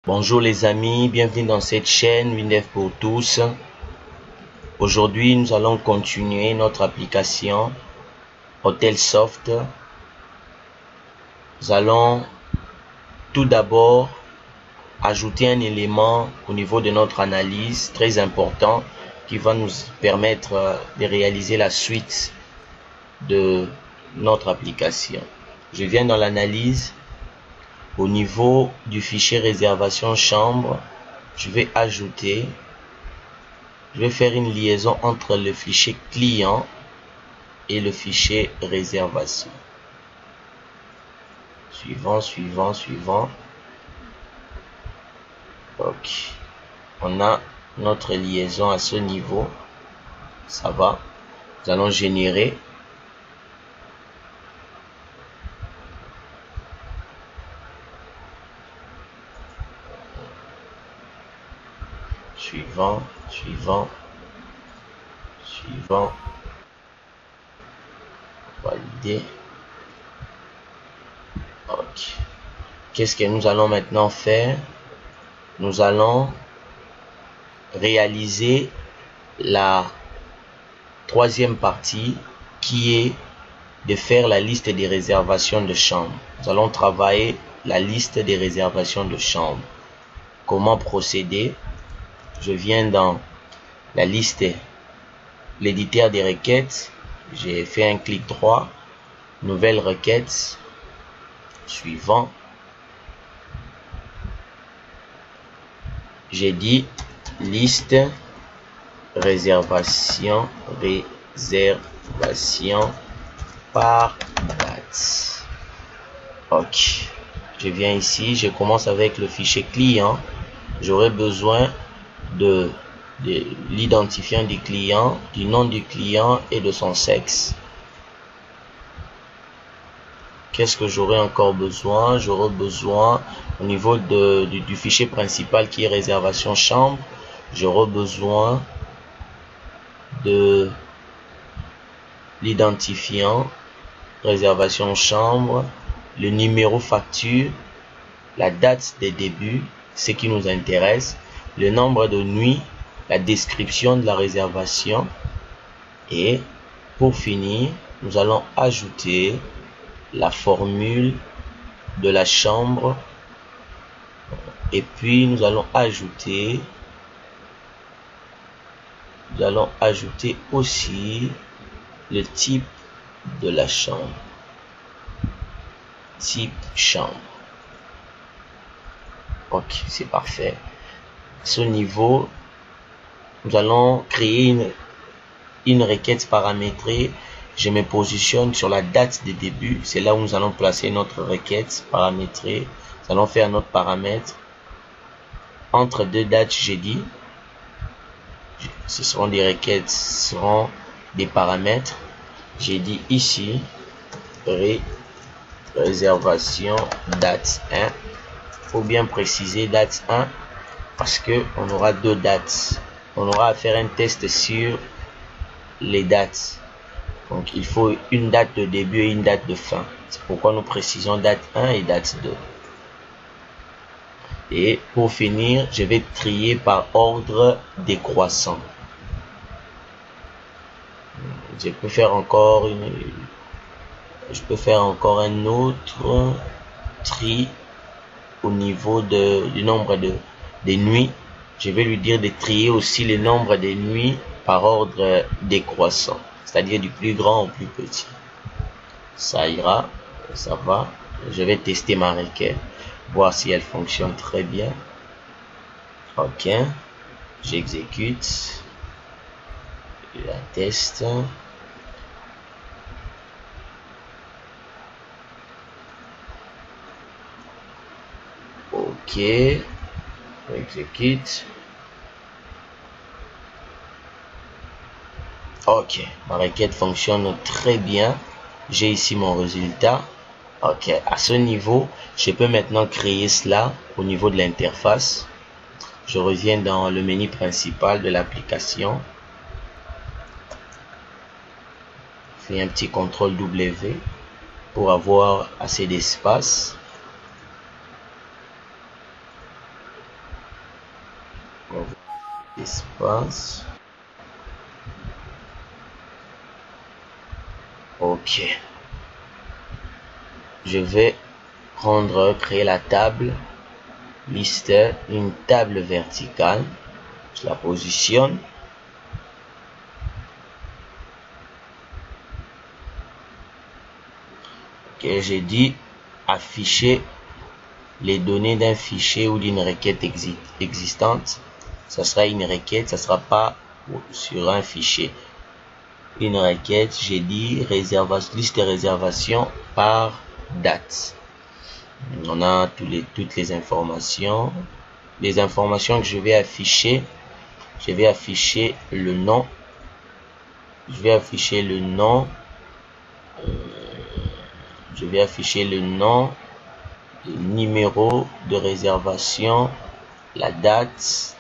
Bonjour les amis, bienvenue dans cette chaîne Windev pour tous. Aujourd'hui, nous allons continuer notre application Hotelsoft. Nous allons tout d'abord ajouter un élément au niveau de notre analyse très important qui va nous permettre de réaliser la suite de notre application. Je viens dans l'analyse. Au niveau du fichier réservation chambre, je vais faire une liaison entre le fichier client et le fichier réservation. Suivant. Ok. On a notre liaison à ce niveau. Ça va. Nous allons générer. Suivant. Valider. Ok. Qu'est-ce que nous allons maintenant faire? Nous allons réaliser la troisième partie qui est de faire la liste des réservations de chambre. Nous allons travailler la liste des réservations de chambre. Comment procéder? Je viens dans la liste, l'éditeur des requêtes. J'ai fait un clic droit, nouvelle requête, suivant. J'ai dit liste réservation par date. Ok. Je viens ici, je commence avec le fichier client. J'aurai besoin de l'identifiant du client, du nom du client et de son sexe. Qu'est-ce que j'aurai encore besoin? J'aurai besoin au niveau du fichier principal qui est réservation chambre. J'aurai besoin de l'identifiant réservation chambre, le numéro facture, la date de début, ce qui nous intéresse, le nombre de nuits, la description de la réservation et pour finir, nous allons ajouter la formule de la chambre et puis nous allons ajouter aussi le type de la chambre, type chambre. Ok, c'est parfait. À ce niveau, nous allons créer une requête paramétrée. Je me positionne sur la date de début. C'est là où nous allons placer notre requête paramétrée. Nous allons faire notre paramètre. Entre deux dates, j'ai dit, ce seront des requêtes, ce seront des paramètres. J'ai dit ici, réservation date 1. Faut bien préciser date 1 parce que on aura deux dates. On aura à faire un test sur les dates. Donc il faut une date de début et une date de fin. C'est pourquoi nous précisons date 1 et date 2. Et pour finir, je vais trier par ordre décroissant. Je peux faire encore un autre tri au niveau du nombre des nuits. Je vais lui dire de trier aussi le nombre de nuits par ordre décroissant, c'est-à-dire du plus grand au plus petit. Ça ira, ça va. Je vais tester ma requête, voir si elle fonctionne très bien. Ok, j'exécute la test. Ok, exécute. Ok, ma requête fonctionne très bien. J'ai ici mon résultat. Ok, à ce niveau, je peux maintenant créer cela au niveau de l'interface. Je reviens dans le menu principal de l'application. Je fais un petit CTRL W pour avoir assez d'espace. Espace. Ok. Je vais créer la table. Liste, une table verticale. Je la positionne. Ok, j'ai dit afficher les données d'un fichier ou d'une requête existante. Ça sera une requête, ça sera pas sur un fichier. Une requête, j'ai dit liste de réservation par date. On a toutes les informations. Les informations que je vais afficher le nom. Je vais afficher le nom. Le numéro de réservation, la date,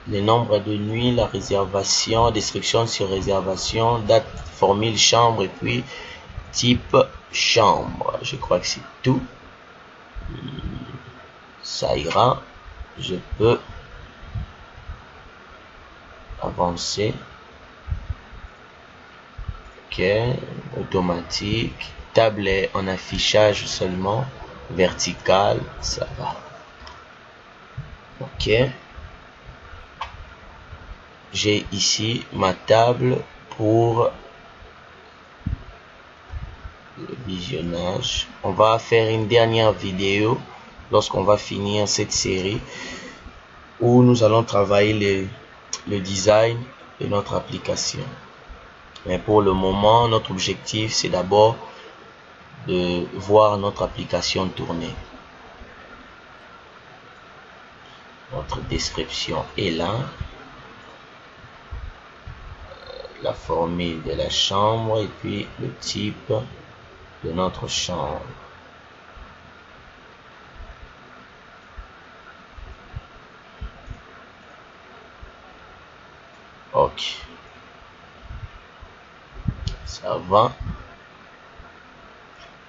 le nombre de nuits, la réservation, description sur réservation, date, formule, chambre et puis type chambre. Je crois que c'est tout. Ça ira. Je peux avancer. Ok, automatique. Table est en affichage seulement. Vertical, ça va. Ok. J'ai ici ma table pour le visionnage. On va faire une dernière vidéo lorsqu'on va finir cette série où nous allons travailler le design de notre application. Mais pour le moment, notre objectif, c'est d'abord de voir notre application tourner. Notre description est là. La formule de la chambre et puis le type de notre chambre. Ok. Ça va.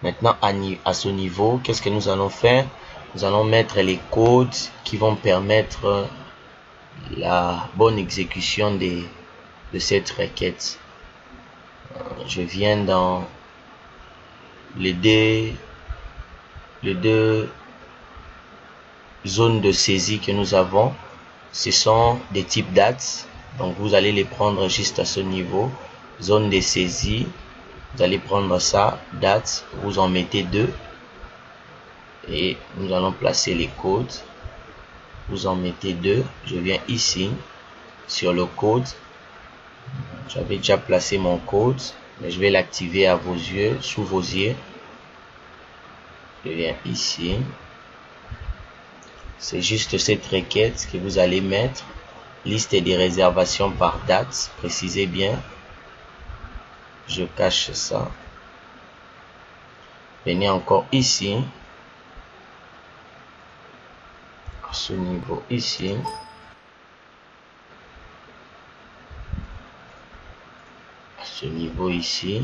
Maintenant, à ce niveau, qu'est-ce que nous allons faire? Nous allons mettre les codes qui vont permettre la bonne exécution de cette requête. Je viens dans les deux zones de saisie que nous avons. Ce sont des types dates. Donc, vous allez les prendre juste à ce niveau. Zone de saisie. Vous allez prendre ça, date, vous en mettez 2. Et nous allons placer les codes. Vous en mettez 2. Je viens ici, sur le code. J'avais déjà placé mon code, mais je vais l'activer à vos yeux, sous vos yeux. Je viens ici. C'est juste cette requête que vous allez mettre. Liste des réservations par date. Précisez bien. Je cache ça. Venez encore ici. À ce niveau ici. À ce niveau ici.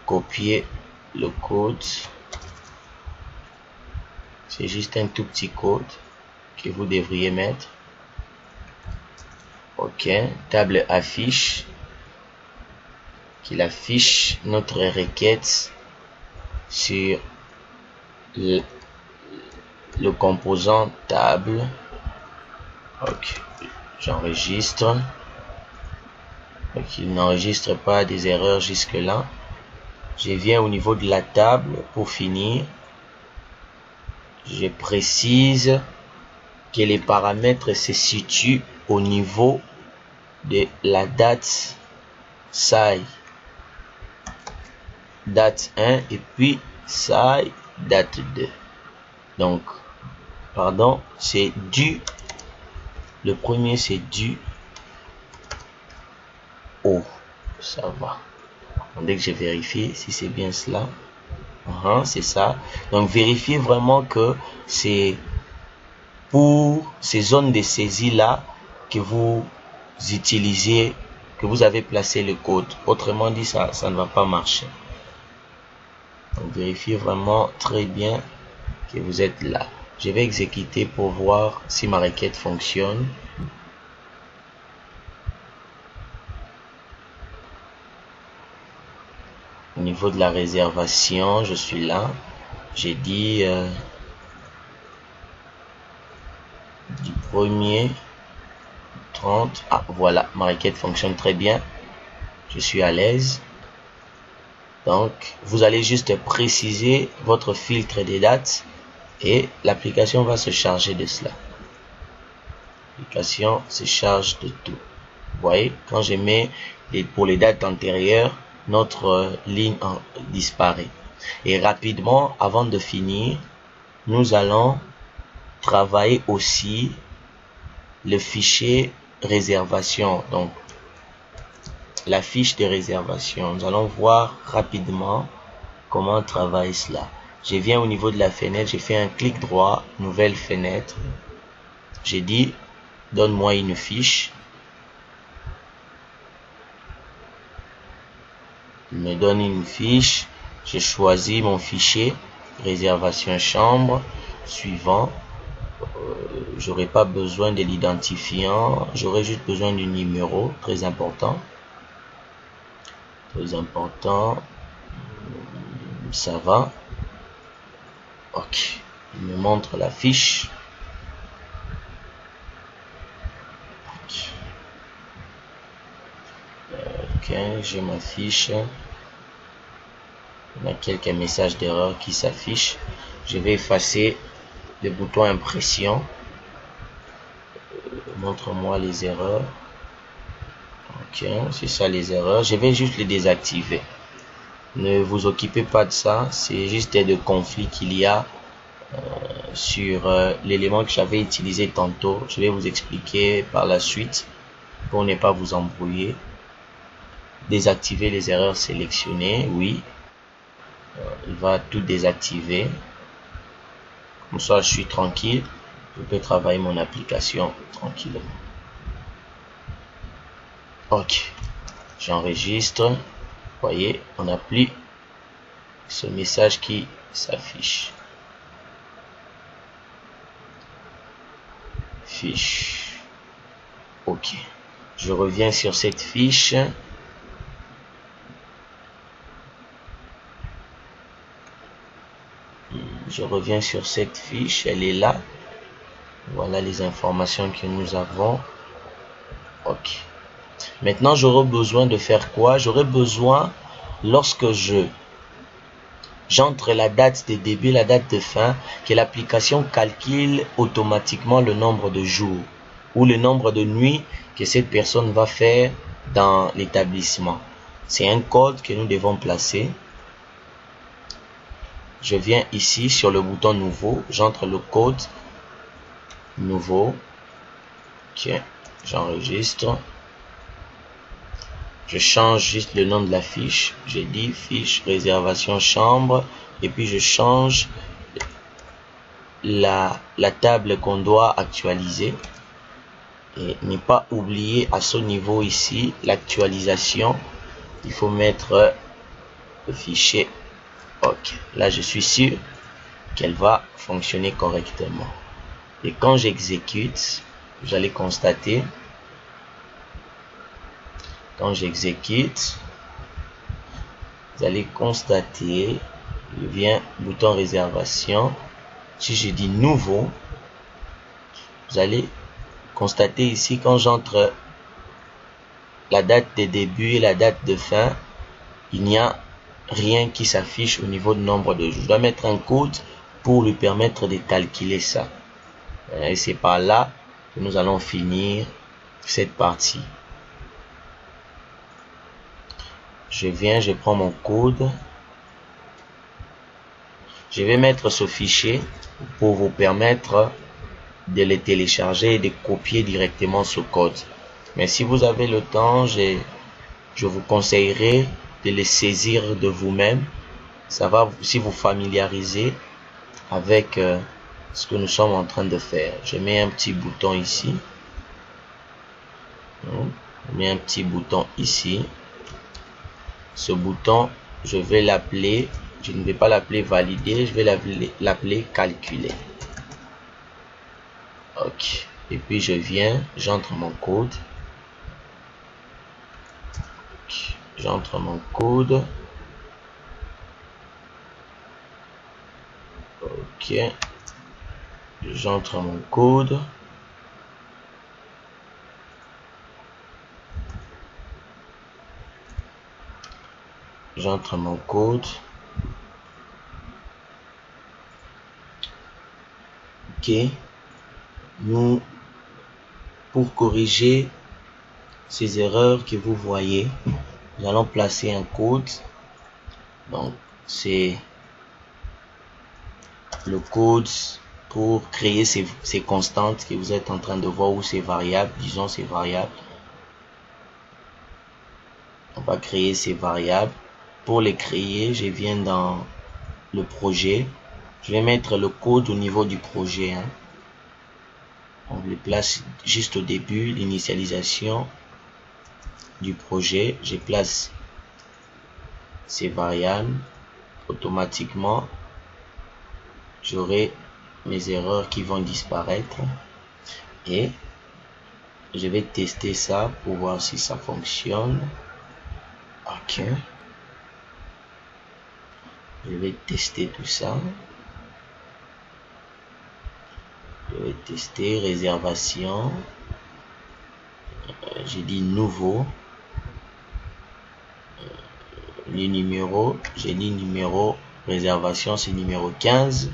Copier le code. C'est juste un tout petit code que vous devriez mettre. Ok. Table affiche. Qu'il affiche notre requête sur le composant table. Ok, j'enregistre. Il n'enregistre pas des erreurs jusque là. Je viens au niveau de la table pour finir. Je précise que les paramètres se situent au niveau de la date SAI. Date 1 et puis SAI date 2. Donc, pardon, c'est du. Le premier c'est du O. Ça va. Dès que je vérifie si c'est bien cela. C'est ça. Donc, vérifiez vraiment que c'est pour ces zones de saisie là que vous utilisez, que vous avez placé le code. Autrement dit, ça ne va pas marcher. Donc, vérifiez vraiment très bien que vous êtes là. Je vais exécuter pour voir si ma requête fonctionne. Au niveau de la réservation, je suis là. J'ai dit du 1er 30. Ah, voilà, ma requête fonctionne très bien. Je suis à l'aise. Donc, vous allez juste préciser votre filtre des dates et l'application va se charger de cela. L'application se charge de tout. Vous voyez, quand je mets pour les dates antérieures, notre ligne disparaît. Et rapidement, avant de finir, nous allons travailler aussi le fichier réservation. Donc, la fiche de réservation. Nous allons voir rapidement comment travailler cela. Je viens au niveau de la fenêtre, j'ai fait un clic droit, nouvelle fenêtre. J'ai dit, donne-moi une fiche. Il me donne une fiche. J'ai choisi mon fichier, réservation chambre, suivant. J'aurai pas besoin de l'identifiant, j'aurai juste besoin du numéro, très important. Très important. Ça va. Ok. Il me montre la fiche. Ok, j'ai ma fiche. Il y a quelques messages d'erreur qui s'affichent. Je vais effacer le bouton impression. Montre-moi les erreurs. Ok, c'est ça les erreurs. Je vais juste les désactiver. Ne vous occupez pas de ça. C'est juste des conflits qu'il y a sur l'élément que j'avais utilisé tantôt. Je vais vous expliquer par la suite pour ne pas vous embrouiller. Désactiver les erreurs sélectionnées. Oui. Il va tout désactiver. Comme ça, je suis tranquille. Je peux travailler mon application tranquillement. Ok. J'enregistre. Vous voyez, on n'a plus ce message qui s'affiche. Fiche. Ok. Je reviens sur cette fiche. Je reviens sur cette fiche, elle est là. Voilà les informations que nous avons. Ok. Maintenant, j'aurai besoin de faire quoi? J'aurai besoin, lorsque j'entre la date de début, la date de fin, que l'application calcule automatiquement le nombre de jours ou le nombre de nuits que cette personne va faire dans l'établissement. C'est un code que nous devons placer. Je viens ici sur le bouton nouveau, j'entre le code nouveau. Ok, j'enregistre. Je change juste le nom de la fiche. J'ai dit fiche réservation chambre et puis je change la table qu'on doit actualiser. Et ne pas oublier à ce niveau ici l'actualisation. Il faut mettre le fichier. Ok, là je suis sûr qu'elle va fonctionner correctement. Et quand j'exécute, vous allez constater, quand j'exécute, vous allez constater, il vient bouton réservation. Si je dis nouveau, vous allez constater ici quand j'entre la date de début et la date de fin, il n'y a rien qui s'affiche au niveau du nombre de jours. Je dois mettre un code pour lui permettre de calculer ça. Et c'est par là que nous allons finir cette partie. Je viens, je prends mon code. Je vais mettre ce fichier pour vous permettre de le télécharger et de copier directement ce code. Mais si vous avez le temps, je vous conseillerais de le saisir de vous-même. Ça va si vous familiariser avec ce que nous sommes en train de faire. Je mets un petit bouton ici. Je mets un petit bouton ici. Ce bouton, je vais l'appeler, je ne vais pas l'appeler valider, je vais l'appeler calculer. Ok. Et puis je viens, j'entre mon code. J'entre mon code. Ok. J'entre mon code. J'entre mon code. Ok. Nous, pour corriger ces erreurs que vous voyez, nous allons placer un code. Donc, c'est le code pour créer ces constantes que vous êtes en train de voir, ou ces variables, disons ces variables. On va créer ces variables. Pour les créer, je viens dans le projet. Je vais mettre le code au niveau du projet. On le place juste au début, l'initialisation du projet. Je place ces variables. Automatiquement, j'aurai mes erreurs qui vont disparaître. Et je vais tester ça pour voir si ça fonctionne. Ok. Je vais tester tout ça. Je vais tester réservation. J'ai dit nouveau. Les numéros. J'ai dit numéro. Réservation, c'est numéro 15.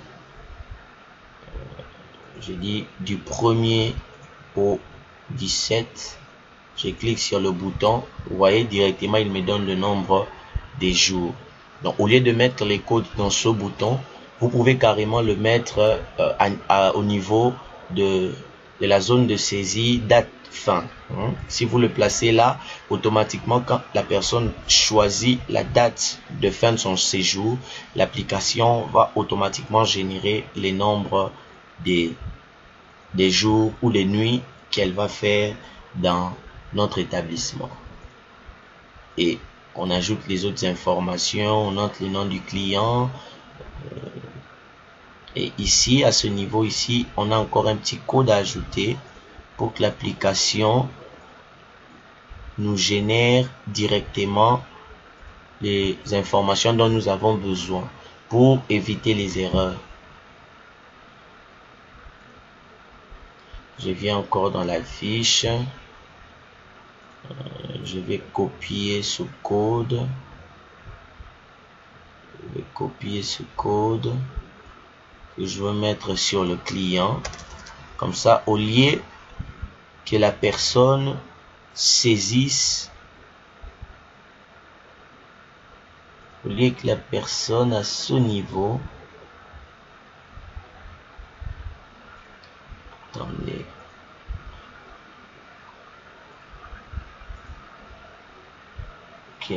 J'ai dit du 1er au 17. Je clique sur le bouton. Vous voyez directement, il me donne le nombre des jours. Donc, au lieu de mettre les codes dans ce bouton, vous pouvez carrément le mettre au niveau de la zone de saisie date fin. Si vous le placez là, automatiquement, quand la personne choisit la date de fin de son séjour, l'application va automatiquement générer les nombres des jours ou les nuits qu'elle va faire dans notre établissement. Et on ajoute les autres informations, on entre le nom du client. Et ici, à ce niveau ici, on a encore un petit code à ajouter pour que l'application nous génère directement les informations dont nous avons besoin pour éviter les erreurs. Je viens encore dans la fiche. Je vais copier ce code. Je vais copier ce code que je veux mettre sur le client. Comme ça, au lieu que la personne saisisse, au lieu que la personne à ce niveau, attendez, ok,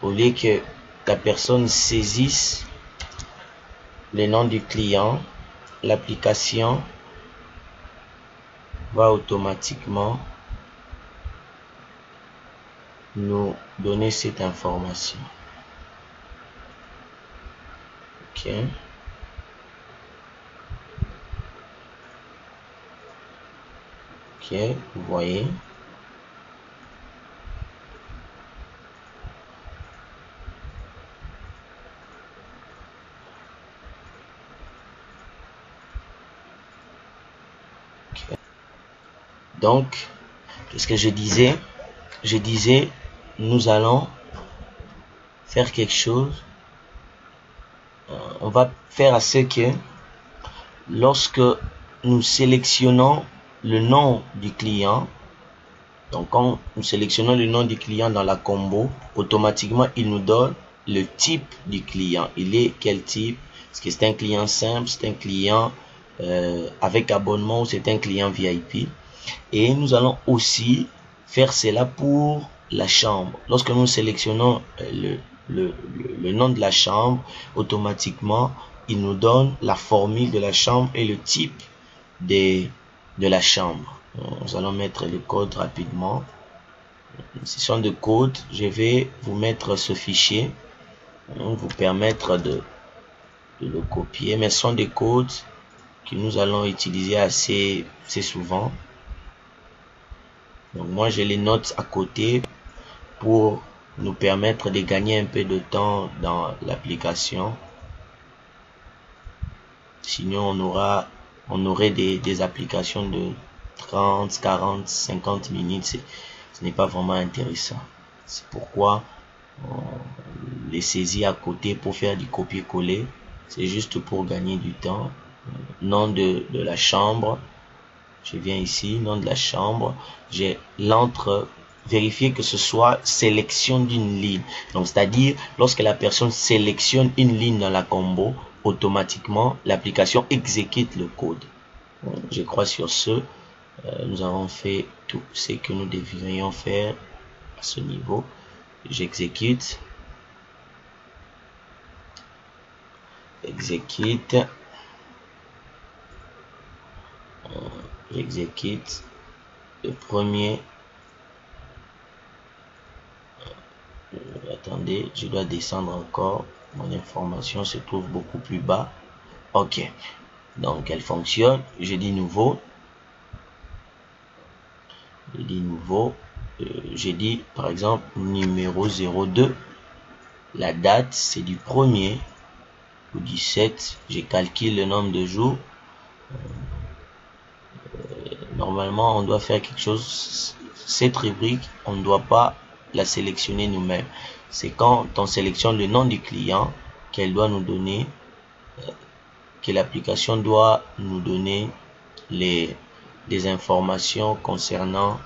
au lieu que la personne saisisse le nom du client, l'application va automatiquement nous donner cette information. Ok. Ok, vous voyez. Okay. Donc, qu'est-ce que je disais? Je disais, nous allons faire quelque chose. On va faire à ce que lorsque nous sélectionnons le nom du client, donc quand nous sélectionnons le nom du client dans la combo, automatiquement il nous donne le type du client. Il est quel type? Est-ce que c'est un client simple, c'est un client avec abonnement, ou c'est un client VIP? Et nous allons aussi faire cela pour la chambre. Lorsque nous sélectionnons le nom de la chambre, automatiquement il nous donne la formule de la chambre et le type de la chambre. Nous allons mettre le code rapidement. Ce sont des codes. Je vais vous mettre ce fichier, vous permettre de le copier, mais ce sont des codes que nous allons utiliser assez souvent. Donc moi je les note à côté pour nous permettre de gagner un peu de temps dans l'application. Sinon on aurait des applications de 30, 40, 50 minutes. Ce n'est pas vraiment intéressant. C'est pourquoi on les saisit à côté pour faire du copier-coller. C'est juste pour gagner du temps. Nom de la chambre. Je viens ici, nom de la chambre. J'ai l'entre, vérifier que ce soit sélection d'une ligne. Donc, c'est-à-dire, lorsque la personne sélectionne une ligne dans la combo, automatiquement, l'application exécute le code. Donc, je crois sur ce, nous avons fait tout ce que nous devrions faire à ce niveau. J'exécute. Exécute. J'exécute le premier. Attendez, je dois descendre encore. Mon information se trouve beaucoup plus bas. Ok, donc elle fonctionne. Je dis nouveau. Je dis nouveau. J'ai dit par exemple numéro 02. La date c'est du 1er au 17. Je calcule le nombre de jours. Normalement on doit faire quelque chose. Cette rubrique on ne doit pas la sélectionner nous-mêmes. C'est quand on sélectionne le nom du client qu'elle doit nous donner, que l'application doit nous donner les informations concernant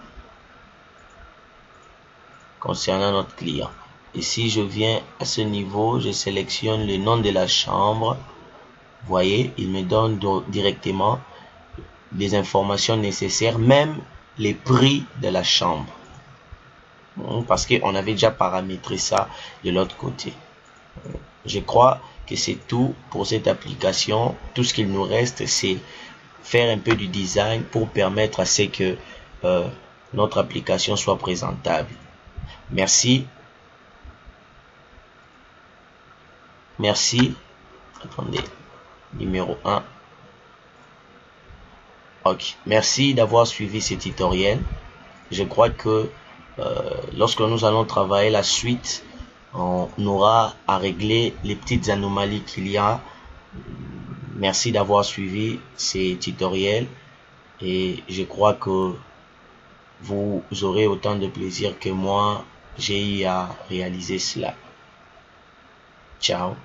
notre client. Et si je viens à ce niveau, je sélectionne le nom de la chambre. Vous voyez, il me donne directement les informations nécessaires, même les prix de la chambre. Parce qu'on avait déjà paramétré ça de l'autre côté. Je crois que c'est tout pour cette application. Tout ce qu'il nous reste, c'est faire un peu du design pour permettre à ce que notre application soit présentable. Merci. Merci. Attendez. Numéro 1. Ok. Merci d'avoir suivi ce tutoriel. Je crois que lorsque nous allons travailler la suite, on aura à régler les petites anomalies qu'il y a. Merci d'avoir suivi ces tutoriels et je crois que vous aurez autant de plaisir que moi j'ai eu à réaliser cela. Ciao.